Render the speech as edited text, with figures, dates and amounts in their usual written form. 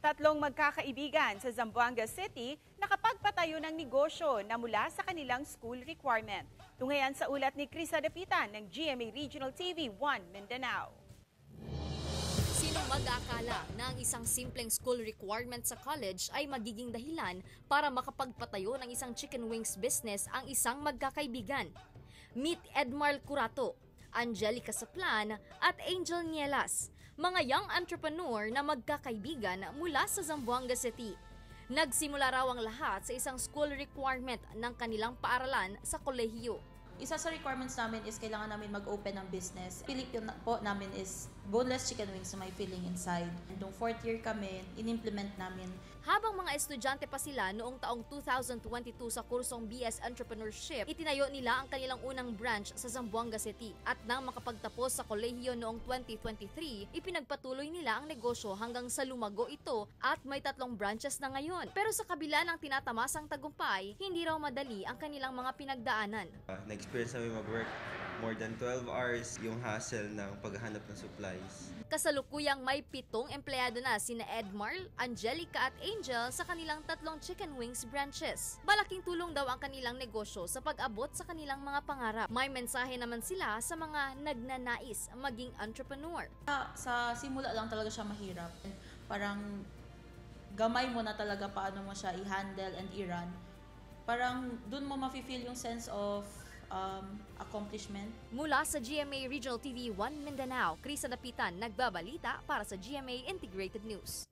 Tatlong magkakaibigan sa Zamboanga City nakapagpatayo ng negosyo na mula sa kanilang school requirement. Tungayan sa ulat ni Krisa Dapitan ng GMA Regional TV 1 Mindanao. Sinong mag-aakala na ang isang simpleng school requirement sa college ay magiging dahilan para makapagpatayo ng isang chicken wings business ang isang magkakaibigan? Meet Edmar Curato, Angelica Saplan at Angel Nielas, mga young entrepreneur na magkakaibigan mula sa Zamboanga City. Nagsimula raw ang lahat sa isang school requirement ng kanilang paaralan sa kolehiyo. Isa sa requirements namin is kailangan namin mag-open ng business. Pilit po namin is boneless chicken wings na may filling inside. And nung 4th year kami, in-implement namin. Habang mga estudyante pa sila noong taong 2022 sa kursong BS Entrepreneurship, itinayo nila ang kanilang unang branch sa Zamboanga City. At nang makapagtapos sa kolehiyo noong 2023, ipinagpatuloy nila ang negosyo hanggang sa lumago ito at may 3 branches na ngayon. Pero sa kabila ng tinatamasang tagumpay, hindi raw madali ang kanilang mga pinagdaanan. Na-experience namin mag-work more than 12 hours, yung hassle ng paghahanap ng supplies. Kasalukuyang may 7 empleyado na sina Edmar, Angelica at Angel sa kanilang 3 chicken wings branches. Malaking tulong daw ang kanilang negosyo sa pag-abot sa kanilang mga pangarap. May mensahe naman sila sa mga nagnanais maging entrepreneur. Sa simula lang talaga siya mahirap. Parang gamay mo na talaga paano mo siya i-handle and i-run. Parang dun mo mafe-feel yung sense of accomplishment. Mula sa GMA Regional TV 1 Mindanao, Krisa Dapitan nagbabalita para sa GMA Integrated News.